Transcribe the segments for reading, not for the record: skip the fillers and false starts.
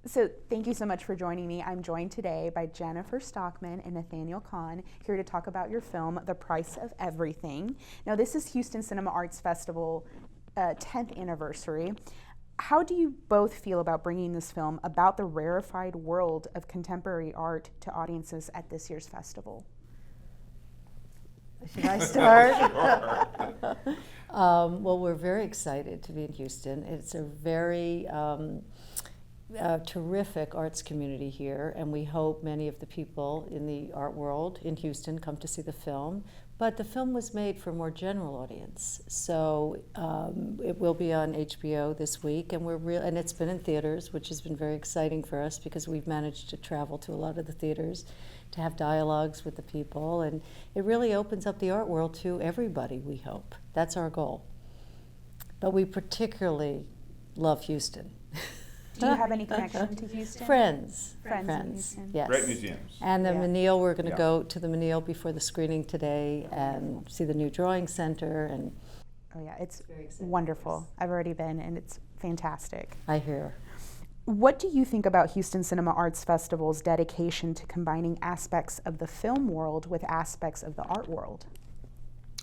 So thank you so much for joining me. I'm joined today by Jennifer Stockman and Nathaniel Kahn, here to talk about your film, The Price of Everything. Now, this is Houston Cinema Arts Festival 10th anniversary. How do you both feel about bringing this film about the rarefied world of contemporary art to audiences at this year's festival? Should I start? Sure. Well, we're very excited to be in Houston. It's a very terrific arts community here, and we hope many of the people in the art world in Houston come to see the film. But the film was made for a more general audience, so it will be on HBO this week, and and it's been in theaters, which has been very exciting for us because we've managed to travel to a lot of the theaters to have dialogues with the people, and it really opens up the art world to everybody, we hope. That's our goal. But we particularly love Houston. Do you have any connection to Houston? Friends. Friends in Houston. Yes. Great museums. And the Yeah. Menil, we're going to Yeah. go to the Menil before the screening today and see the new drawing center, and Oh yeah, it's very exciting. wonderful. I've already been, and it's fantastic. I hear. What do you think about Houston Cinema Arts Festival's dedication to combining aspects of the film world with aspects of the art world?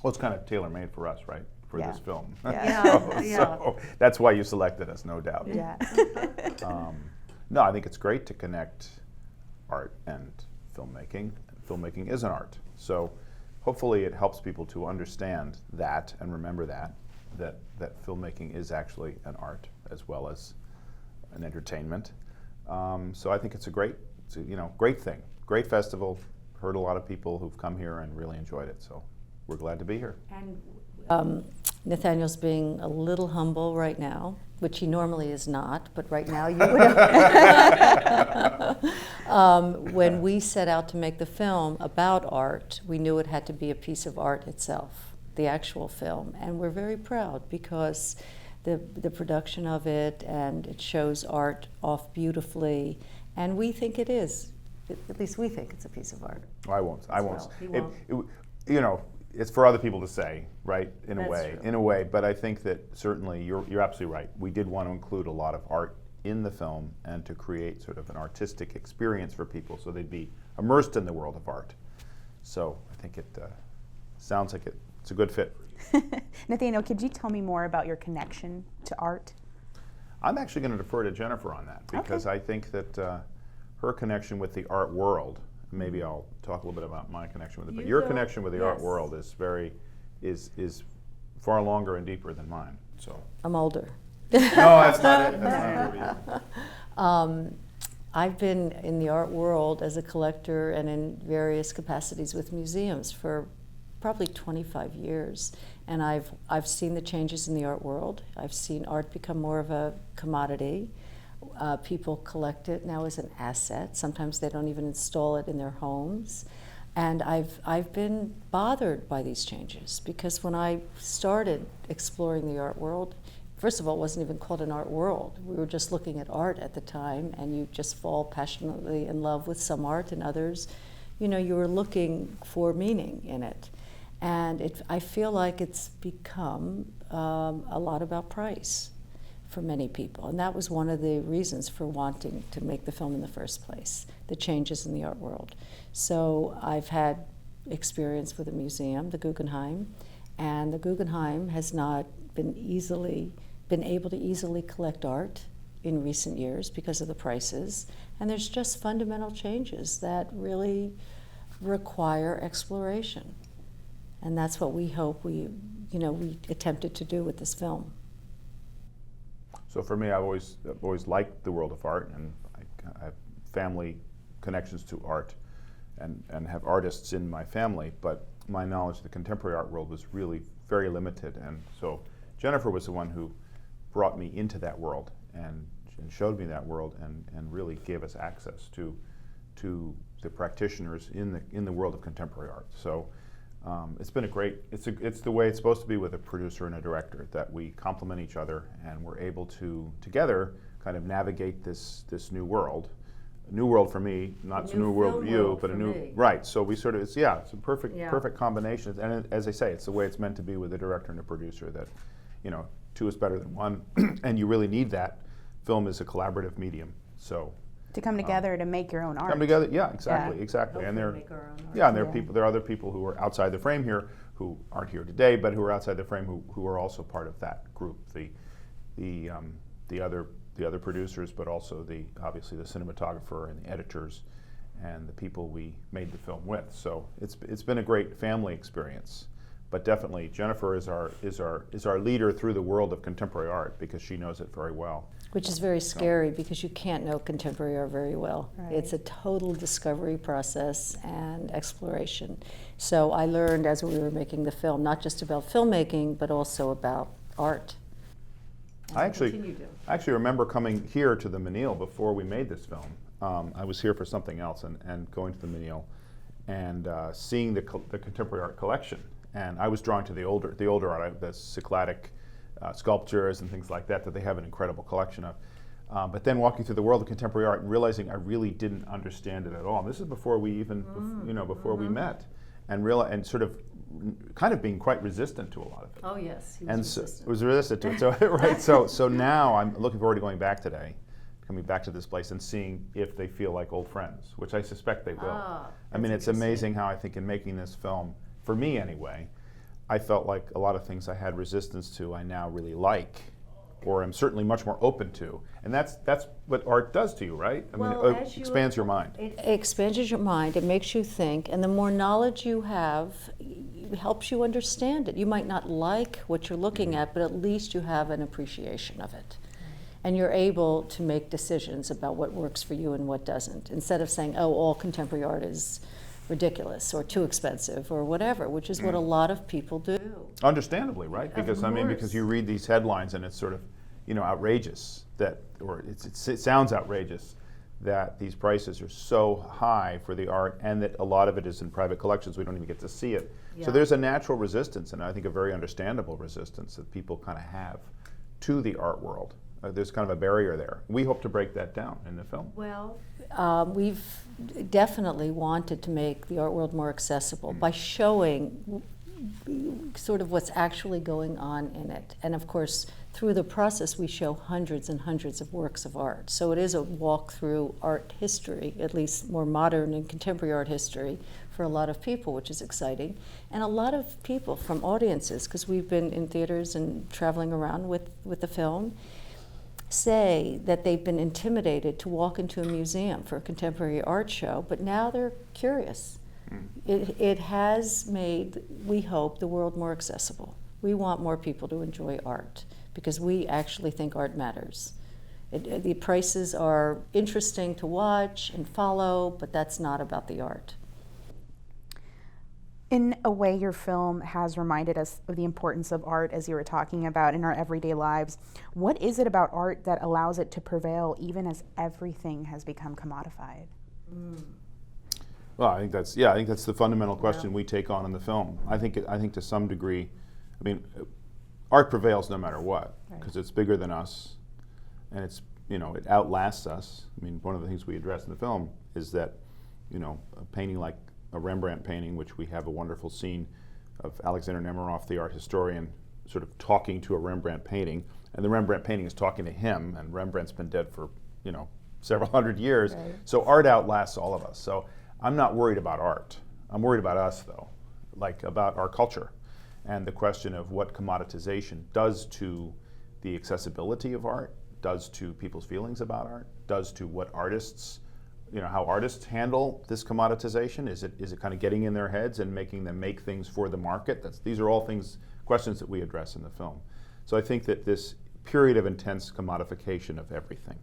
Well, it's kind of tailor-made for us, right? For Yeah. this film. Yeah. So that's why you selected us, no doubt. Yeah. No, I think it's great to connect art and filmmaking. Filmmaking is an art. So hopefully it helps people to understand that and remember that filmmaking is actually an art as well as an entertainment. So I think it's a great thing. Great festival. Heard a lot of people who've come here and really enjoyed it. So we're glad to be here. And Nathaniel's being a little humble right now, which he normally is not, but right now you would. When we set out to make the film about art, we knew it had to be a piece of art itself, the actual film. And we're very proud because the production of it, and it shows art off beautifully, and we think it is. At least we think it's a piece of art. I won't. Well, he won't. It's for other people to say, right? In That's true. a way. But I think that certainly you're absolutely right. We did want to include a lot of art in the film and to create sort of an artistic experience for people, so they'd be immersed in the world of art. So I think it sounds like it's a good fit. Nathaniel, could you tell me more about your connection to art? I'm actually going to defer to Jennifer on that because I think that her connection with the art world. Maybe I'll talk a little bit about my connection with it, but your connection with the art world is is far longer and deeper than mine. So I'm older. no, that's not it. That's not it. I've been in the art world as a collector and in various capacities with museums for probably 25 years, and I've seen the changes in the art world. I've seen art become more of a commodity. People collect it now as an asset. Sometimes they don't even install it in their homes. And I've been bothered by these changes because when I started exploring the art world, first of all, it wasn't even called an art world. We were just looking at art at the time, and you just fall passionately in love with some art, and others, you were looking for meaning in it. And I feel like it's become a lot about price for many people. And that was one of the reasons for wanting to make the film in the first place, the changes in the art world. So I've had experience with a museum, the Guggenheim, and the Guggenheim has not been able to easily collect art in recent years because of the prices. And there's just fundamental changes that really require exploration. And that's what we hope we attempted to do with this film. So for me, I've always liked the world of art, and I have family connections to art, and have artists in my family. But my knowledge of the contemporary art world was really very limited, and so Jennifer was the one who brought me into that world and showed me that world, and really gave us access to the practitioners in the world of contemporary art. So. It's been it's the way it's supposed to be with a producer and a director, that we complement each other and we're able to together kind of navigate this new world. A new world for me, not a new world for you, but a new me. Right. So we sort of it's a perfect combination. And as I say, it's the way it's meant to be with a director and a producer, that two is better than one, and you really need that. Film is a collaborative medium, So To come together to make your own art. come together, yeah, exactly, Yeah. exactly. And Hopefully make our own art. yeah, and there are Yeah. people. There are other people who are outside the frame here who aren't here today, but who are outside the frame who are also part of that group. The other producers, but also obviously the cinematographer and the editors, and the people we made the film with. So it's been a great family experience. But definitely, Jennifer is our leader through the world of contemporary art because she knows it very well. Which is very scary because you can't know contemporary art very well. Right. It's a total discovery process and exploration. So I learned as we were making the film, not just about filmmaking, but also about art. I actually remember coming here to the Menil before we made this film. I was here for something else and going to the Menil and seeing the contemporary art collection. And I was drawn to the older art, the Cycladic sculptures and things like that they have an incredible collection of. But then walking through the world of contemporary art and realizing I really didn't understand it at all. And this is before we even, before we met, and sort of kind of being quite resistant to a lot of it. Oh yes, he was And resistant. so was resistant to it. So right. So now I'm looking forward to going back today, coming back to this place and seeing if they feel like old friends, which I suspect they will. I mean, it's amazing how I think in making this film, for me anyway, I felt like a lot of things I had resistance to, I now really like, or am certainly much more open to. And that's what art does to you, right? I mean, it expands your mind. It expands your mind, it makes you think, and the more knowledge you have, it helps you understand it. You might not like what you're looking at, but at least you have an appreciation of it. And you're able to make decisions about what works for you and what doesn't, instead of saying, oh, all contemporary art is ridiculous or too expensive or whatever, which is what a lot of people do. Understandably, right? Because Of course. because you read these headlines and it's sort of, outrageous or it sounds outrageous that these prices are so high for the art, and that a lot of it is in private collections. We don't even get to see it. Yeah. So there's a natural resistance, and I think a very understandable resistance that people kind of have to the art world. There's kind of a barrier there. We hope to break that down in the film. Well, we've definitely wanted to make the art world more accessible by showing sort of what's actually going on in it. And of course, through the process, we show hundreds and hundreds of works of art. So it is a walk through art history, at least more modern and contemporary art history, for a lot of people, which is exciting. And a lot of people from audiences, because we've been in theaters and traveling around with the film, say that they've been intimidated to walk into a museum for a contemporary art show, but now they're curious. It has made, we hope, the world more accessible. We want more people to enjoy art because we actually think art matters. The prices are interesting to watch and follow, but that's not about the art. In a way, your film has reminded us of the importance of art, as you were talking about, in our everyday lives. What is it about art that allows it to prevail even as everything has become commodified? Well, I think that's the fundamental question we take on in the film. I think to some degree, I mean, art prevails no matter what, because it's bigger than us, and it outlasts us. I mean, one of the things we address in the film is that, a painting like a Rembrandt painting, which we have a wonderful scene of Alexander Nemiroff, the art historian, sort of talking to a Rembrandt painting, and the Rembrandt painting is talking to him, and Rembrandt's been dead for, several hundred years. Right. So art outlasts all of us. So I'm not worried about art. I'm worried about us, though, like about our culture, and the question of what commoditization does to the accessibility of art, does to people's feelings about art, does to what artists, how artists handle this commoditization. Is it kind of getting in their heads and making them make things for the market? These are all questions that we address in the film. So I think that this period of intense commodification of everything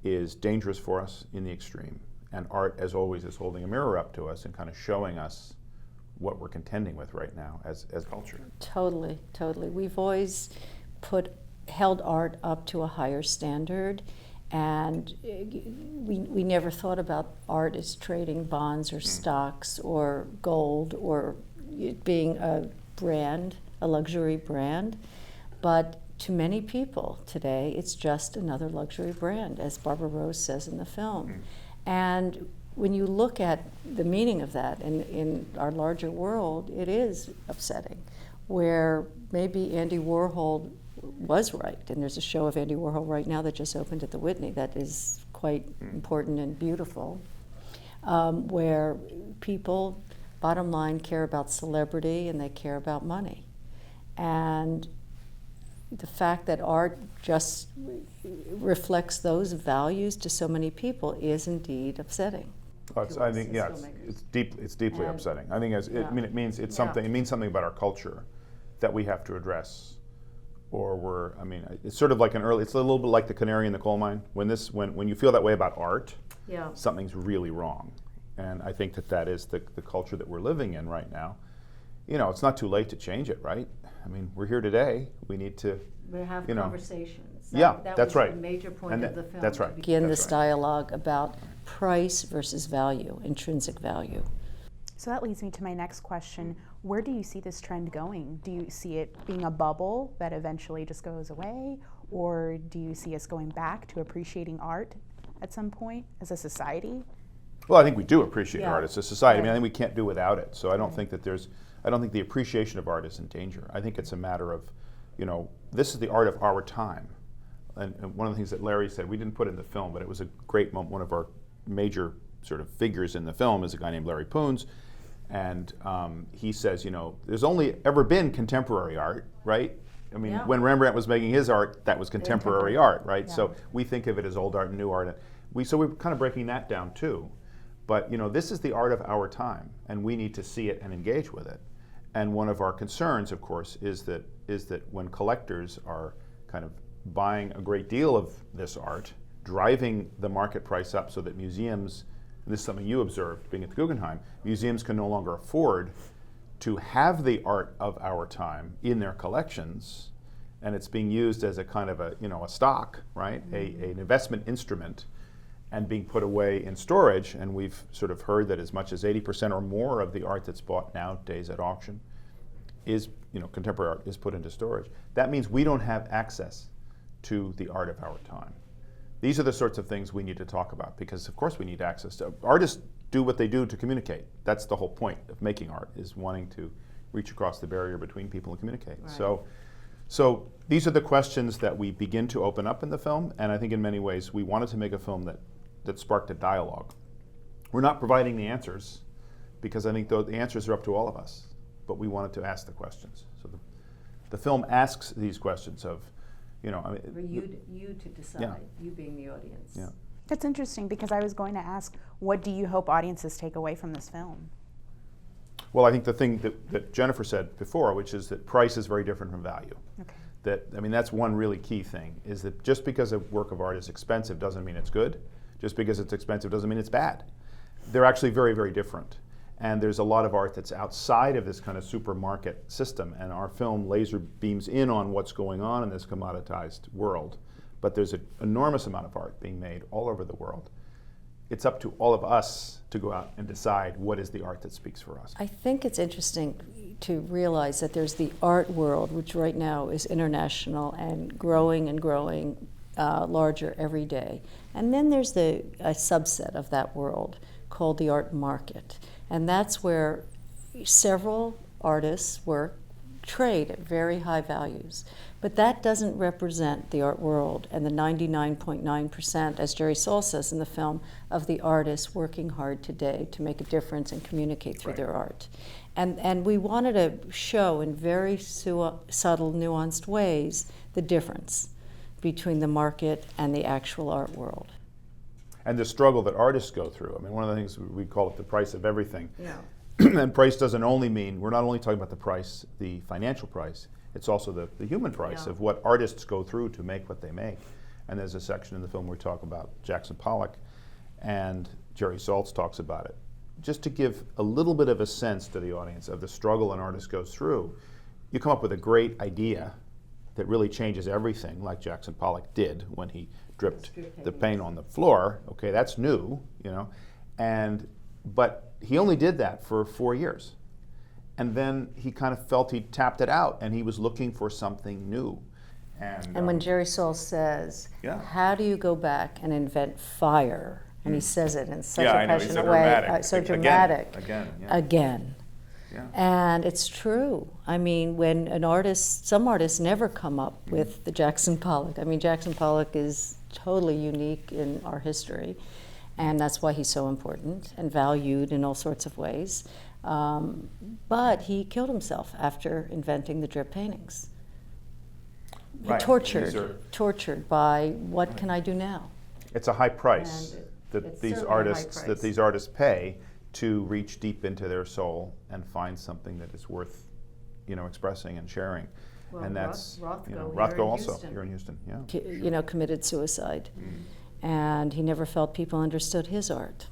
is dangerous for us in the extreme. And art, as always, is holding a mirror up to us and kind of showing us what we're contending with right now as culture. Totally, totally. We've always held art up to a higher standard, and we never thought about art as trading bonds or stocks or gold or it being a brand, a luxury brand. But to many people today, it's just another luxury brand, as Barbara Rose says in the film. And when you look at the meaning of that in our larger world, it is upsetting, where maybe Andy Warhol was right. And there's a show of Andy Warhol right now that just opened at the Whitney that is quite important and beautiful, where people, bottom line, care about celebrity and they care about money. And the fact that art just reflects those values to so many people is indeed upsetting. I think, yeah, it's deeply upsetting. I think it means something. It means something about our culture that we have to address, or it's sort of like it's a little bit like the canary in the coal mine. When you feel that way about art, something's really wrong, and I think that is the culture that we're living in right now. It's not too late to change it, right? I mean, we're here today. We need to. We have conversations. That was right. The major point of the film. That's right. To begin this dialogue about price versus value, intrinsic value. So that leads me to my next question. Where do you see this trend going? Do you see it being a bubble that eventually just goes away? Or do you see us going back to appreciating art at some point as a society? Well, I think we do appreciate art as a society. I think we can't do without it. So I don't think that I don't think the appreciation of art is in danger. I think it's a matter of, this is the art of our time. And one of the things that Larry said, we didn't put in the film, but it was a great moment. One of our major sort of figures in the film is a guy named Larry Poons. And he says, there's only ever been contemporary art, right? I mean, when Rembrandt was making his art, that was contemporary art, right? Yeah. So we think of it as old art and new art. So we're kind of breaking that down too. But this is the art of our time, and we need to see it and engage with it. And one of our concerns, of course, is that when collectors are kind of buying a great deal of this art, driving the market price up so that museums, and this is something you observed being at the Guggenheim, museums can no longer afford to have the art of our time in their collections, and it's being used as a kind of a stock, right? An investment instrument, and being put away in storage. And we've sort of heard that as much as 80% or more of the art that's bought nowadays at auction is, contemporary art is put into storage. That means we don't have access to the art of our time. These are the sorts of things we need to talk about, because of course we need access to. Artists do what they do to communicate. That's the whole point of making art, is wanting to reach across the barrier between people and communicate. Right. So these are the questions that we begin to open up in the film, and I think in many ways we wanted to make a film that sparked a dialogue. We're not providing the answers, because I think the answers are up to all of us, but we wanted to ask the questions. So the film asks these questions of, for you to decide, you being the audience. Yeah. That's interesting, because I was going to ask, what do you hope audiences take away from this film? Well, I think the thing that Jennifer said before, which is that price is very different from value. Okay. That's one really key thing, is that just because a work of art is expensive doesn't mean it's good. Just because it's expensive doesn't mean it's bad. They're actually very, very different. And there's a lot of art that's outside of this kind of supermarket system, and our film laser beams in on what's going on in this commoditized world. But there's an enormous amount of art being made all over the world. It's up to all of us to go out and decide what is the art that speaks for us. I think it's interesting to realize that there's the art world, which right now is international and growing larger every day. And then there's a subset of that world called the art market. And that's where several artists' work trade at very high values. But that doesn't represent the art world and the 99.9%, as Jerry Saul says in the film, of the artists working hard today to make a difference and communicate through their art. And we wanted to show in very subtle, nuanced ways the difference between the market and the actual art world. And the struggle that artists go through. I mean, one of the things we call it the price of everything. Yeah. And price doesn't only mean, we're not only talking about the price, the financial price, it's also the human price of what artists go through to make what they make. And there's a section in the film where we talk about Jackson Pollock, and Jerry Saltz talks about it. Just to give a little bit of a sense to the audience of the struggle an artist goes through, you come up with a great idea that really changes everything, like Jackson Pollock did when he dripped the paint on the floor. Okay, that's new, but he only did that for 4 years. And then he kind of felt he tapped it out, and he was looking for something new. And when Jerry Saul says, how do you go back and invent fire? And he says it in such a passionate way, so dramatic. Again. Yeah. And it's true. I mean, when some artists never come up with the Jackson Pollock. I mean, Jackson Pollock is totally unique in our history, and that's why he's so important and valued in all sorts of ways. But he killed himself after inventing the drip paintings. Right. Tortured by what can I do now? It's a high price And that it's these certainly a high artists price. pay to reach deep into their soul and find something that is worth, expressing and sharing. Well, And that's Rothko here Rothko in also Houston. here in Houston. Yeah. Committed suicide, and he never felt people understood his art.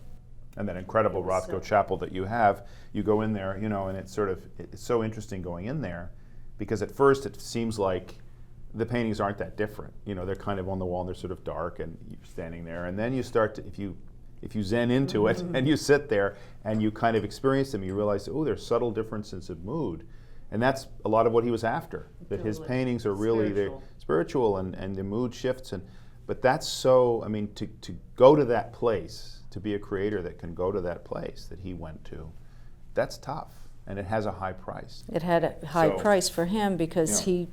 And that incredible It was Rothko so- chapel that you have, you go in there, and it's so interesting going in there, because at first it seems like the paintings aren't that different. They're kind of on the wall and they're sort of dark, and you're standing there, and then you start to, if you zen into it and you sit there and you kind of experience them, you realize, oh, there's subtle differences of mood. And that's a lot of what he was after, that his Totally. paintings are really they're spiritual and the mood shifts. But that's so, to go to that place, to be a creator that can go to that place that he went to, that's tough. And it has a high price. It had a high So- price for him because Yeah.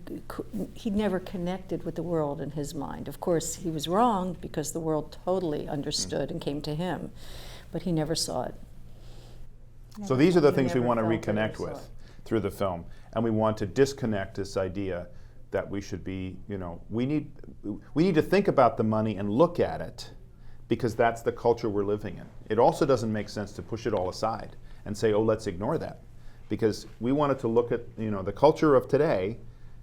he never connected with the world in his mind. Of course, he was wrong because the world totally understood and came to him, but he never saw it. So these are the He things we never want to felt it or reconnect saw with it. through the film. And we want to disconnect this idea that we should be, we need to think about the money and look at it, because that's the culture we're living in. It also doesn't make sense to push it all aside and say, oh, let's ignore that. Because we wanted to look at, the culture of today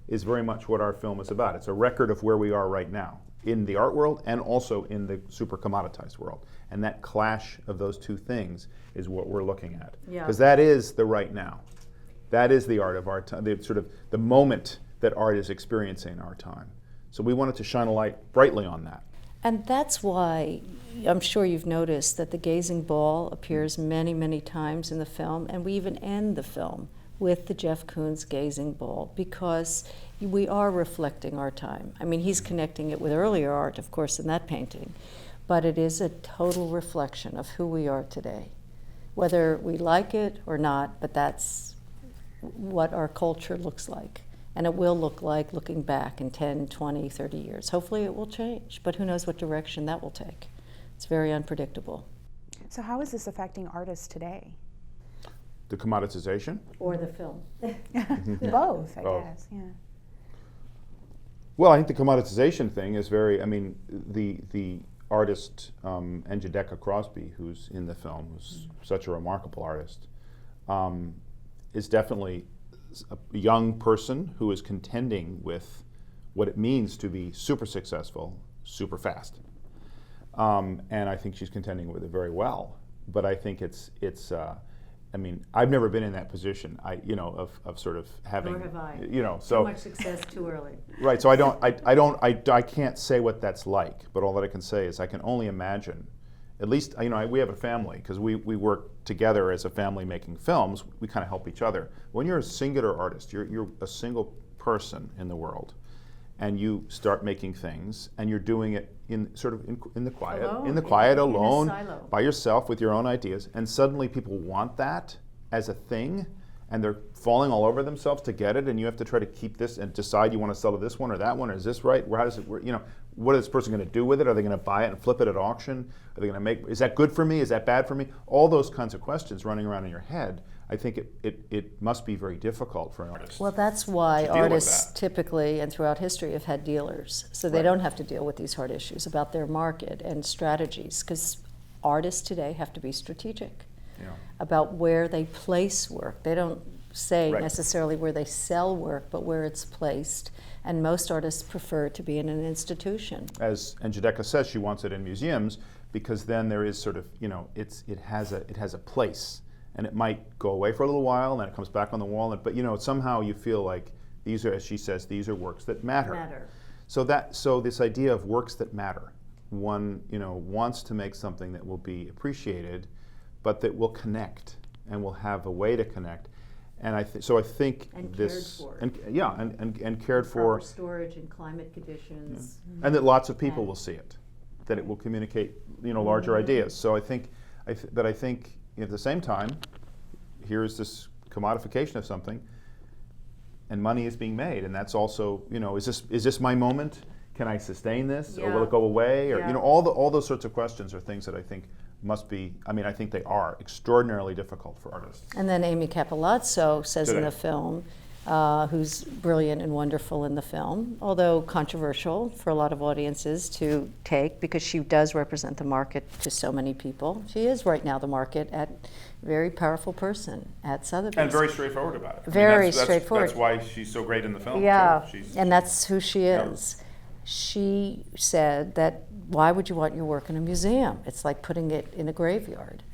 is very much what our film is about. It's a record of where we are right now in the art world and also in the super commoditized world. And that clash of those two things is what we're looking at. Yeah. Because that is the right now. That is the art of our time, the moment that art is experiencing in our time. So we wanted to shine a light brightly on that. And that's why I'm sure you've noticed that the gazing ball appears many, many times in the film, and we even end the film with the Jeff Koons gazing ball, because we are reflecting our time. I mean, he's connecting it with earlier art, of course, in that painting, but it is a total reflection of who we are today. Whether we like it or not, but that's what our culture looks like. And it will look like looking back in 10, 20, 30 years. Hopefully it will change, but who knows what direction that will take. It's very unpredictable. So how is this affecting artists today? The commoditization. Or the film. Both, I Both. guess. Yeah. Well, I think the commoditization thing is very, the artist, Njideka Crosby, who's in the film, who's such a remarkable artist, is definitely a young person who is contending with what it means to be super successful, super fast. And I think she's contending with it very well. But I think I've never been in that position. Of sort of having, Nor have I. so much success too early. right. So I can't say what that's like. But all that I can say is I can only imagine. At least, we have a family, because we work together as a family making films. We kind of help each other. When you're a singular artist, you're a single person in the world, and you start making things, and you're doing it in the quiet, Alone, in a silo. by yourself with your own ideas, and suddenly people want that as a thing, and they're falling all over themselves to get it, and you have to try to keep this and decide you want to sell to this one or that one, or is this right? How does it work? What is this person going to do with it? Are they going to buy it and flip it at auction? Are they going to is that good for me? Is that bad for me? All those kinds of questions running around in your head. I think it must be very difficult for an artist. Well, that's why To deal with artists that. typically and throughout history have had dealers, so they Right. don't have to deal with these hard issues about their market and strategies, because artists today have to be strategic about where they place work. They don't say Right. necessarily where they sell work, but where it's placed. And most artists prefer to be in an institution. As Njideka says, she wants it in museums, because then there is sort of, it has a place, and it might go away for a little while, and then it comes back on the wall. But somehow you feel like these are, as she says, these are works that matter. So this idea of works that matter, one wants to make something that will be appreciated, but that will connect and will have a way to connect. And I think And this cared for. and cared for, storage and climate conditions. and that lots of people And- will see it, that it will communicate larger ideas. So I think at the same time, here's this commodification of something, and money is being made, and that's also, is this my moment? Can I sustain this, or will it go away? Or all those sorts of questions are things that I think must be. I think they are extraordinarily difficult for artists. And then Amy Capilazzo says in the film, who's brilliant and wonderful in the film, although controversial for a lot of audiences to take, because she does represent the market to so many people. She is right now the market at a very powerful person at Sotheby's. And very straightforward about it. Very straightforward. That's why she's so great in the film. Yeah, too. And that's who she is. She said that, why would you want your work in a museum? It's like putting it in a graveyard.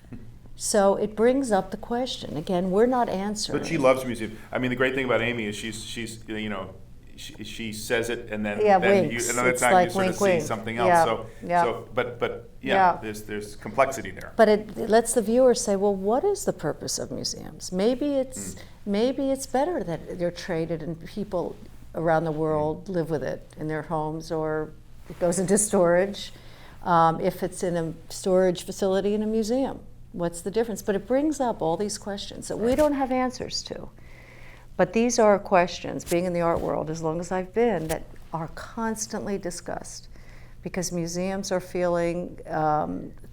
So it brings up the question. Again, we're not answering. But she loves museums. The great thing about Amy is she's she says it, and then winks. Another it's time like you sort wink, of wink. see something else. Yeah. But there's complexity there. But it lets the viewer say, well, what is the purpose of museums? Maybe it's better that they're traded and people around the world live with it in their homes, or it goes into storage. If it's in a storage facility in a museum, what's the difference? But it brings up all these questions that we don't have answers to. But these are questions, being in the art world as long as I've been, that are constantly discussed, because museums are feeling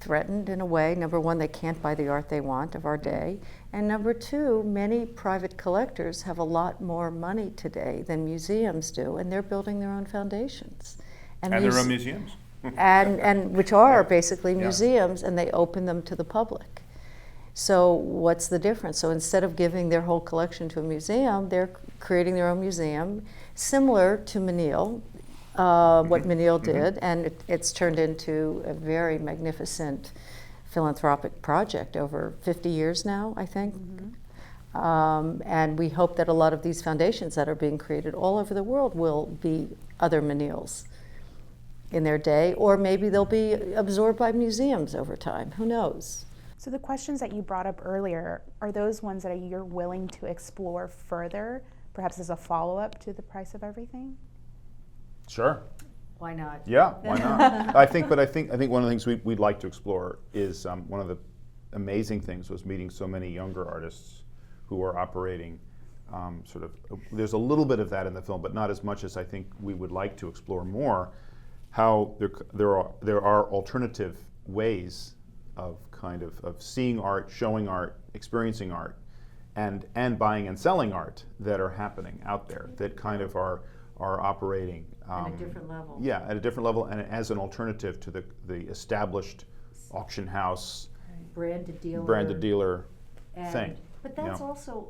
threatened in a way. Number one, they can't buy the art they want of our day. And number two, many private collectors have a lot more money today than museums do, and they're building their own foundations. And their own museums. and which are basically museums, and they open them to the public. So what's the difference? So instead of giving their whole collection to a museum, they're creating their own museum, similar to Menil, what Menil did, and it's turned into a very magnificent philanthropic project over 50 years now, I think. And we hope that a lot of these foundations that are being created all over the world will be other Menils in their day, or maybe they'll be absorbed by museums over time. Who knows? So the questions that you brought up earlier, are those ones that you're willing to explore further, perhaps as a follow-up to The Price of Everything? Sure. Why not? Yeah, why not? I think one of the things we'd like to explore is one of the amazing things was meeting so many younger artists who are operating there's a little bit of that in the film, but not as much as I think we would like to explore more. How there are alternative ways of seeing art, showing art, experiencing art, and buying and selling art that are happening out there that kind of are operating At a different level. Yeah, at a different level, and as an alternative to the established auction house, branded dealer thing. But that's also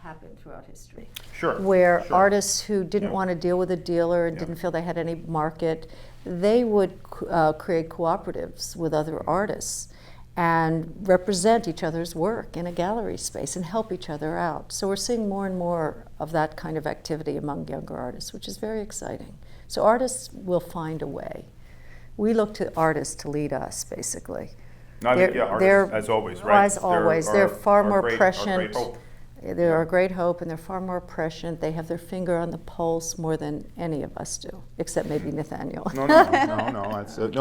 happened throughout history. Sure. Where artists who didn't want to deal with a dealer and didn't feel they had any market, they would create cooperatives with other artists and represent each other's work in a gallery space and help each other out. So we're seeing more and more of that kind of activity among younger artists, which is very exciting. So artists will find a way. We look to artists to lead us, basically. Artists, as always, right? As always. They're far more prescient. Our great hope. They're our great hope, and they're far more prescient. They have their finger on the pulse more than any of us do, except maybe Nathaniel. No.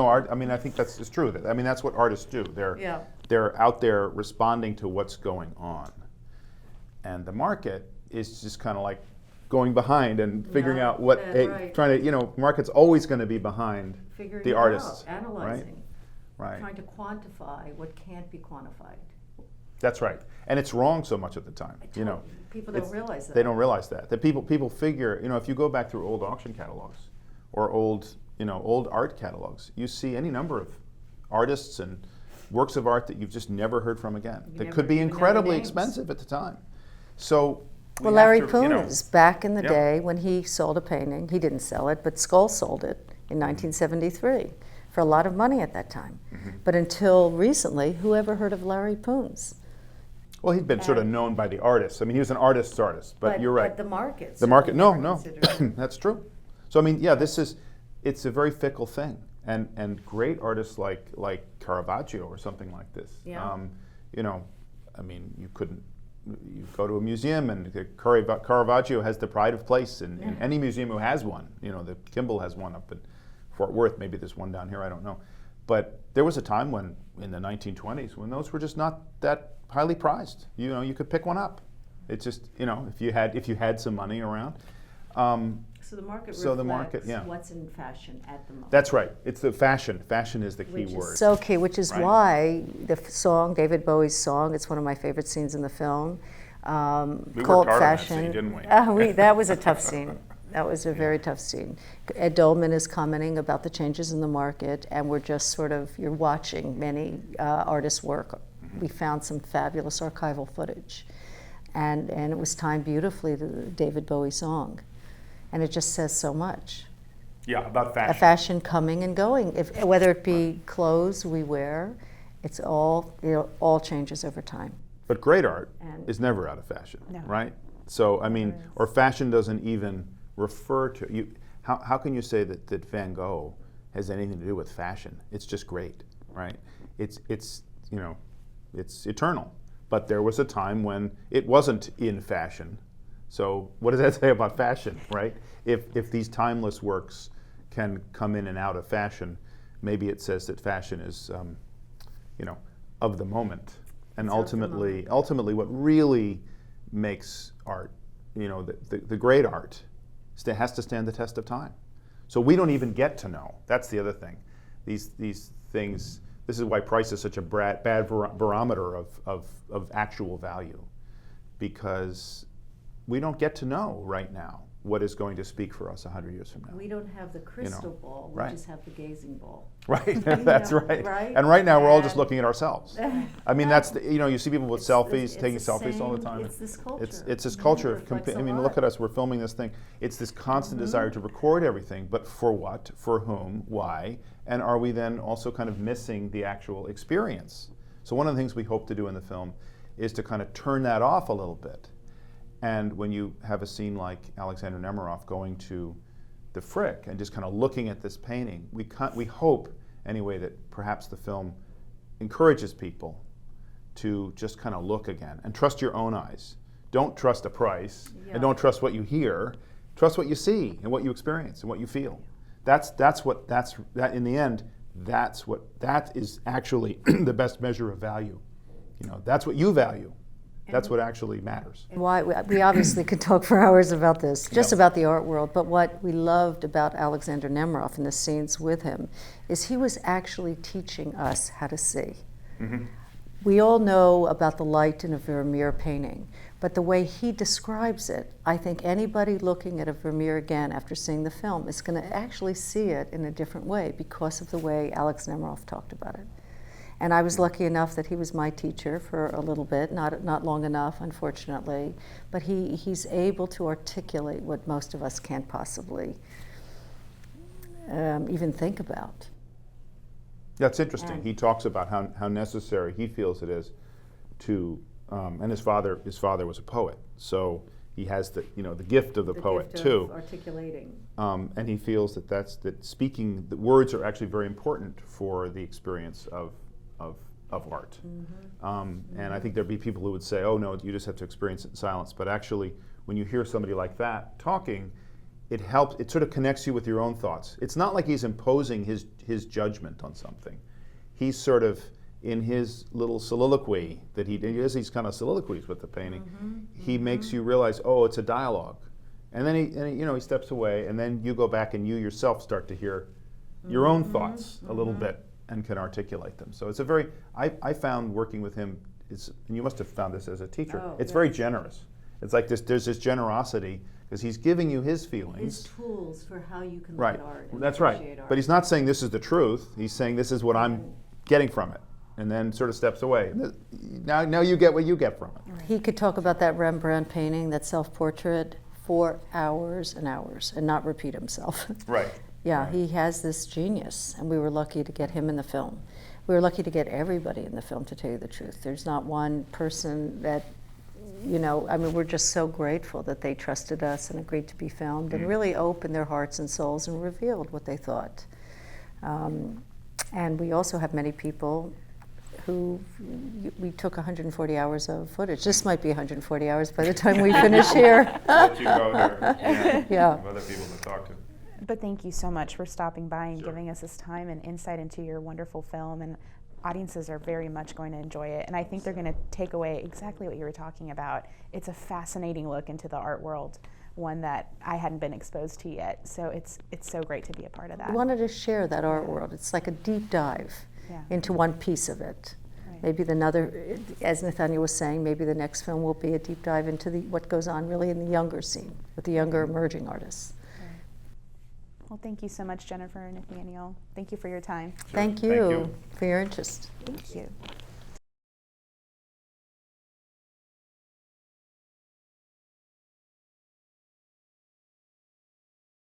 Art. I think that's true. That's what artists do. They're out there responding to what's going on, and the market is just kind of like going behind and figuring out what trying to. Market's always going to be behind the artists, analyzing, right? Trying to quantify what can't be quantified. That's right, and it's wrong so much at the time. People don't realize that. They don't realize that. That people figure. If you go back through old auction catalogs, or old art catalogs, you see any number of artists and works of art that you've just never heard from again. That could be incredibly expensive at the time. So. Well, Larry Poons, back in the day when he sold a painting, he didn't sell it, but Skoll sold it in 1973 for a lot of money at that time. But until recently, who ever heard of Larry Poons? Well, he'd been sort of known by the artists. He was an artist's artist, but you're right. But the market. The market, no, that's true. So it's a very fickle thing, and great artists like Caravaggio or something like this. Yeah. You go to a museum, and Caravaggio has the pride of place in any museum who has one. The Kimball has one up in Fort Worth. Maybe there's one down here. I don't know. But there was a time when, in the 1920s, when those were just not that highly prized. You could pick one up, It's just, you know, if you had some money around. So the market So reflects the market, yeah. what's in fashion at the moment. That's right. It's the fashion. Fashion is the key Which word. is so key, which is Right. why the song, David Bowie's song, it's one of my favorite scenes in the film. We Cult worked hard on that fashion. scene, didn't we? That was a tough scene. That was a very tough scene. Ed Dolman is commenting about the changes in the market, and we're just sort of, you're watching many artists work. We found some fabulous archival footage. And it was timed beautifully to the David Bowie song. And it just says so much. Yeah, about A fashion. fashion coming and going. Whether it be clothes we wear, it's all, all changes over time. But great art And- is never out of fashion, No. right? So, I mean, or fashion doesn't even refer to you. How can you say that Van Gogh has anything to do with fashion? It's just great, right? It's you know, it's eternal. But there was a time when it wasn't in fashion. So what does that say about fashion, right? If these timeless works can come in and out of fashion, maybe it says that fashion is, you know, of the moment. And It's of the ultimately, what really makes art, you know, the great art, has to stand the test of time. So we don't even get to know. That's the other thing. These things. This is why price is such a bad barometer of actual value, because we don't get to know right now what is going to speak for us 100 years from now. We don't have the crystal ball, we right. just have the gazing ball. Right, that's know, right. right? And right now we're all just And- looking at ourselves. I mean, that's you know, you see people with selfies, It's taking the selfies all the same- time. It's this culture. It's this Yeah, culture it of reflects a I mean, lot. look at us. We're filming this thing. It's this constant desire to record everything, but for what? For whom? Why? And are we then also kind of missing the actual experience? So one of the things we hope to do in the film is to kind of turn that off a little bit. And when you have a scene like Alexander Nemerov going to the Frick and just kind of looking at this painting, we hope anyway that perhaps the film encourages people to just kind of look again and trust your own eyes. Don't trust a price and don't trust what you hear. Trust what you see and what you experience and what you feel. That in the end, that is actually the best measure of value. You know, that's what you value. That's what actually matters. Why we obviously could talk for hours about this, just about the art world, but what we loved about Alexander Nemerov and the scenes with him is he was actually teaching us how to see. Mm-hmm. We all know about the light in a Vermeer painting, but the way he describes it, I think anybody looking at a Vermeer again after seeing the film is going to actually see it in a different way because of the way Alex Nemerov talked about it. And I was lucky enough that he was my teacher for a little bit, not long enough, unfortunately, but he's able to articulate what most of us can't possibly even think about. That's interesting. And- He talks about how necessary he feels it is to, and his father was a poet, so he has the gift of the poet too. Articulating. And he feels that speaking, the words are actually very important for the experience of art. And I think there'd be people who would say, oh no, you just have to experience it in silence. But actually, when you hear somebody like that talking, it helps, it sort of connects you with your own thoughts. It's not like he's imposing his judgment on something. He's sort of, in his little soliloquy that he does, these kind of soliloquies with the painting, he makes you realize, oh, it's a dialogue. And then he steps away, and then you go back and you yourself start to hear your own thoughts a little bit and can articulate them. So it's a very, I found working with him, and you must have found this as a teacher, it's very generous. It's like there's this generosity, because he's giving you his feelings. His tools for how you can look Right, at art. And that's appreciate right. art. But he's not saying this is the truth, he's saying this is what I'm getting from it, and then sort of steps away. Now you get what you get from it. He could talk about that Rembrandt painting, that self-portrait, for hours and hours, and not repeat himself. Right. Yeah, Right. he has this genius, and we were lucky to get him in the film. We were lucky to get everybody in the film, to tell you the truth. There's not one person that, we're just so grateful that they trusted us and agreed to be filmed and really opened their hearts and souls and revealed what they thought. And we also have many people who we took 140 hours of footage. This might be 140 hours by the time we finish here. Let you go there. Yeah. Have other people to talk to. But thank you so much for stopping by and giving us this time and insight into your wonderful film. And audiences are very much going to enjoy it, and I think they're going to take away exactly what you were talking about. It's a fascinating look into the art world, one that I hadn't been exposed to yet. So it's so great to be a part of that. We wanted to share that art world. It's like a deep dive into one piece of it. Right. Maybe another, as Nathaniel was saying, maybe the next film will be a deep dive into what goes on really in the younger scene with the younger emerging artists. Well, thank you so much, Jennifer and Nathaniel. Thank you for your time. Thank you for your interest. Thank you.